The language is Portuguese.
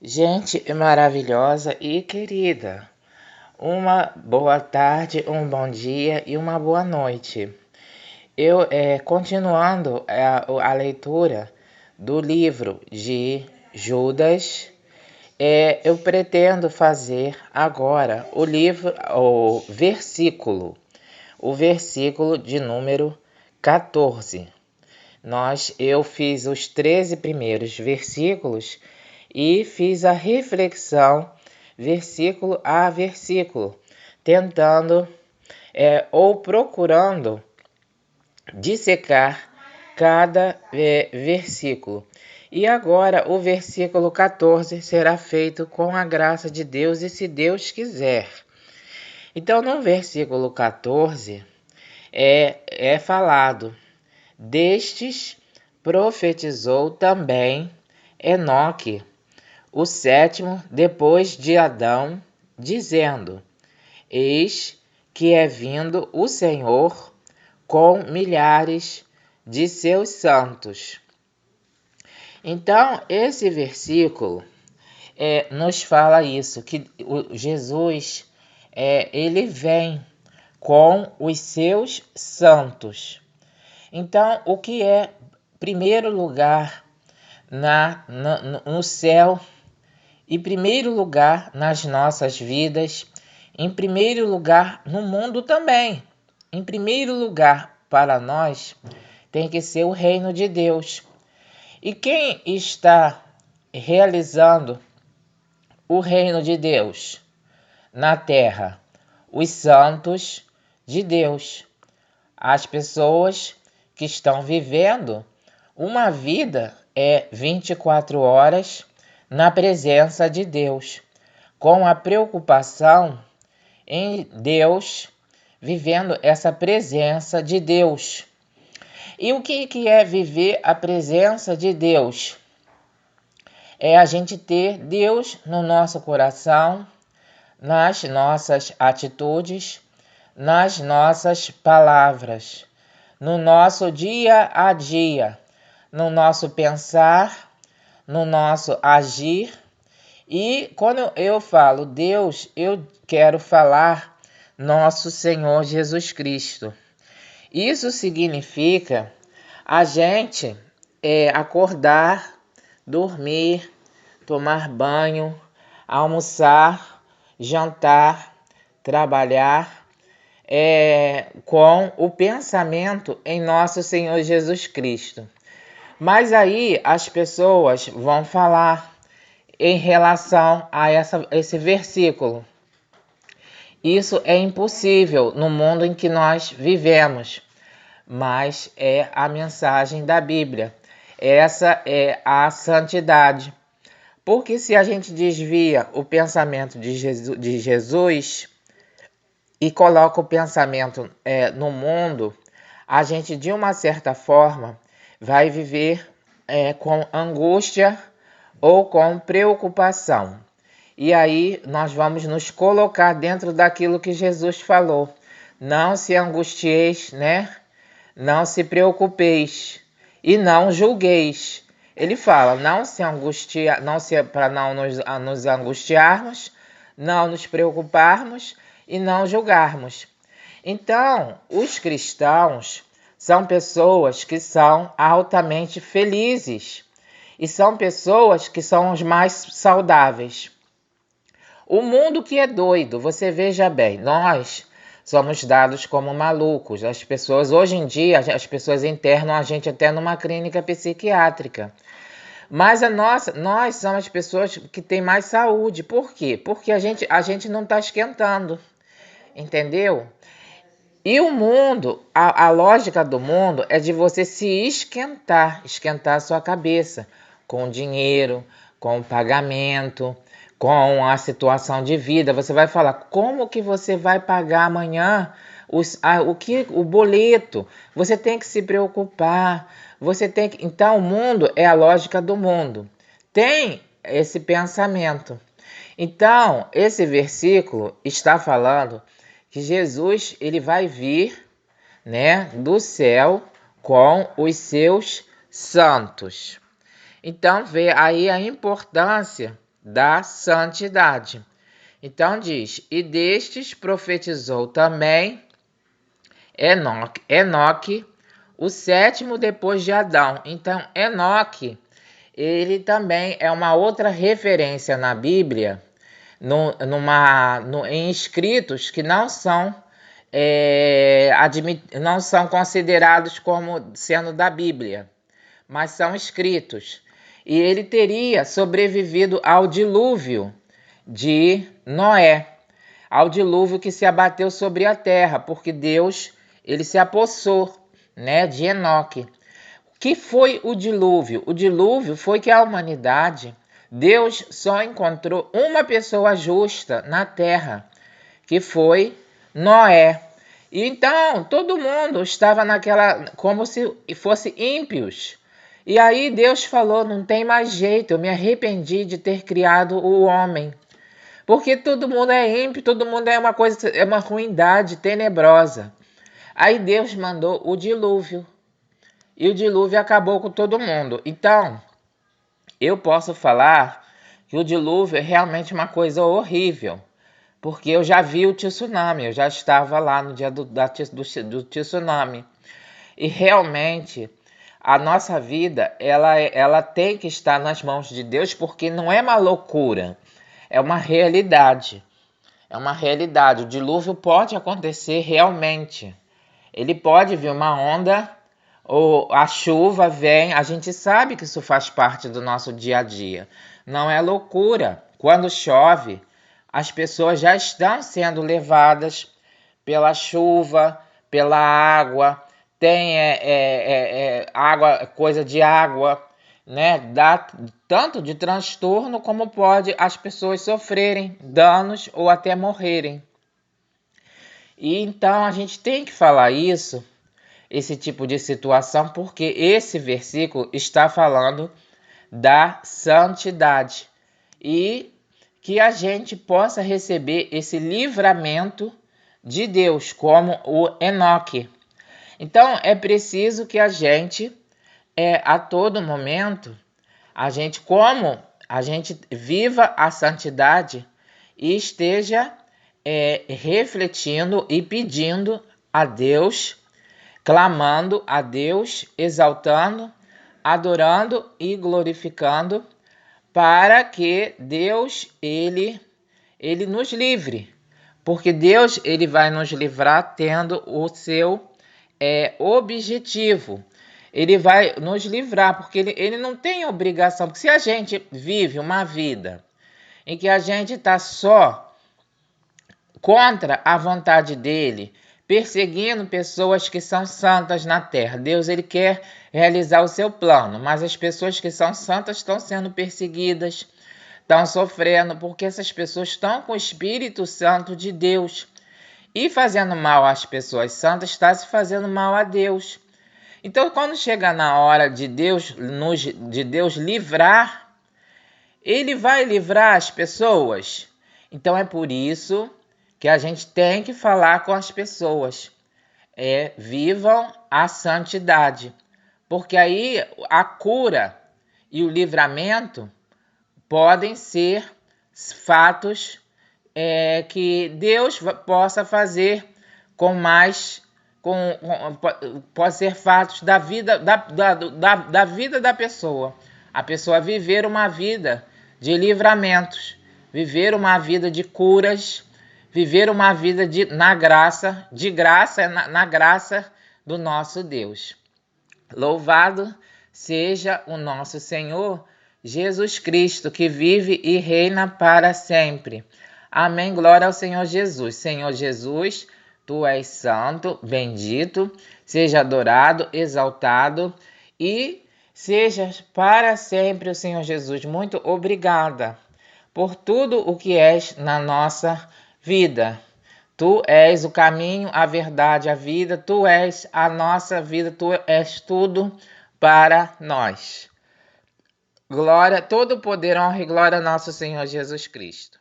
Gente maravilhosa e querida, uma boa tarde, um bom dia e uma boa noite. Eu, continuando a leitura do livro de Judas, eu pretendo fazer agora o versículo de número 14. Eu fiz os 13 primeiros versículos e fiz a reflexão versículo a versículo, tentando ou procurando dissecar cada versículo. E agora o versículo 14 será feito com a graça de Deus e se Deus quiser. Então no versículo 14 é falado: destes profetizou também Enoque, o sétimo depois de Adão, dizendo: eis que é vindo o Senhor com milhares de seus santos. Então, esse versículo nos fala isso, que Jesus ele vem com os seus santos. Então, o que é primeiro lugar no céu, em primeiro lugar nas nossas vidas, em primeiro lugar no mundo também. Em primeiro lugar para nós tem que ser o reino de Deus. E quem está realizando o reino de Deus na terra? Os santos de Deus. As pessoas que estão vivendo uma vida 24 horas na presença de Deus, com a preocupação em Deus, vivendo essa presença de Deus. E o que é viver a presença de Deus? É a gente ter Deus no nosso coração, nas nossas atitudes, nas nossas palavras, no nosso dia a dia, no nosso pensar, no nosso agir. E quando eu falo Deus, eu quero falar nosso Senhor Jesus Cristo. Isso significa a gente acordar, dormir, tomar banho, almoçar, jantar, trabalhar com o pensamento em nosso Senhor Jesus Cristo. Mas aí as pessoas vão falar em relação a esse versículo: isso é impossível no mundo em que nós vivemos, mas é a mensagem da Bíblia. Essa é a santidade. Porque se a gente desvia o pensamento de Jesus e coloca o pensamento no mundo, a gente, de uma certa forma, vai viver com angústia ou com preocupação. E aí nós vamos nos colocar dentro daquilo que Jesus falou: não se angustieis, né? Não se preocupeis e não julgueis. Ele fala: não se angustia, para não nos angustiarmos, não nos preocuparmos e não julgarmos. Então, os cristãos são pessoas que são altamente felizes e são pessoas que são os mais saudáveis. O mundo que é doido, você veja bem, nós somos dados como malucos. As pessoas, hoje em dia, as pessoas internam a gente até numa clínica psiquiátrica. Mas nós somos as pessoas que têm mais saúde. Por quê? Porque a gente não está esquentando, entendeu? E o mundo, a lógica do mundo é de você se esquentar a sua cabeça com dinheiro, com pagamento, com a situação de vida. Você vai falar: como que você vai pagar amanhã o boleto? Você tem que se preocupar. Então, o mundo é a lógica do mundo. Tem esse pensamento. Então, esse versículo está falando que Jesus ele vai vir, né, do céu com os seus santos. Então, vê aí a importância da santidade. Então diz, e destes profetizou também Enoque, o sétimo depois de Adão. Então Enoque, ele também é uma outra referência na Bíblia, em escritos que não são não são considerados como sendo da Bíblia, mas são escritos. E ele teria sobrevivido ao dilúvio de Noé, ao dilúvio que se abateu sobre a terra, porque Deus ele se apossou, né, de Enoque. O que foi o dilúvio? O dilúvio foi que a humanidade, Deus só encontrou uma pessoa justa na terra, que foi Noé. E então todo mundo estava como se fosse ímpios. E aí Deus falou, não tem mais jeito, eu me arrependi de ter criado o homem. Porque todo mundo é ímpio, todo mundo é uma ruindade tenebrosa. Aí Deus mandou o dilúvio. E o dilúvio acabou com todo mundo. Então, eu posso falar que o dilúvio é realmente uma coisa horrível. Porque eu já vi o tsunami, eu já estava lá no dia do tsunami. E realmente, a nossa vida, ela tem que estar nas mãos de Deus, porque não é uma loucura, é uma realidade. É uma realidade. O dilúvio pode acontecer realmente. Ele pode vir uma onda, ou a chuva vem, a gente sabe que isso faz parte do nosso dia a dia. Não é loucura. Quando chove, as pessoas já estão sendo levadas pela chuva, pela água. Tem água, coisa de água, né? Dá tanto de transtorno como pode as pessoas sofrerem danos ou até morrerem. E então a gente tem que falar isso, esse tipo de situação, porque esse versículo está falando da santidade e que a gente possa receber esse livramento de Deus, como o Enoque. Então é preciso que a gente, a todo momento, como a gente viva a santidade e esteja refletindo e pedindo a Deus, clamando a Deus, exaltando, adorando e glorificando, para que Deus ele nos livre, porque Deus ele vai nos livrar tendo o seu objetivo. Ele vai nos livrar, porque ele não tem obrigação. Porque se a gente vive uma vida em que a gente está só contra a vontade dele, perseguindo pessoas que são santas na terra, Deus ele quer realizar o seu plano, mas as pessoas que são santas estão sendo perseguidas, estão sofrendo, porque essas pessoas estão com o Espírito Santo de Deus. E fazendo mal às pessoas santas, está se fazendo mal a Deus. Então, quando chega na hora de Deus livrar, ele vai livrar as pessoas. Então, é por isso que a gente tem que falar com as pessoas. Vivam a santidade. Porque aí a cura e o livramento podem ser fatos que Deus possa fazer pode ser fatos da vida da vida da pessoa. A pessoa viver uma vida de livramentos, viver uma vida de curas, viver uma vida na graça do nosso Deus. Louvado seja o nosso Senhor Jesus Cristo, que vive e reina para sempre. Amém. Glória ao Senhor Jesus. Senhor Jesus, tu és santo, bendito, seja adorado, exaltado e sejas para sempre o Senhor Jesus. Muito obrigada por tudo o que és na nossa vida. Tu és o caminho, a verdade, a vida. Tu és a nossa vida. Tu és tudo para nós. Glória, todo poder, honra e glória ao nosso Senhor Jesus Cristo.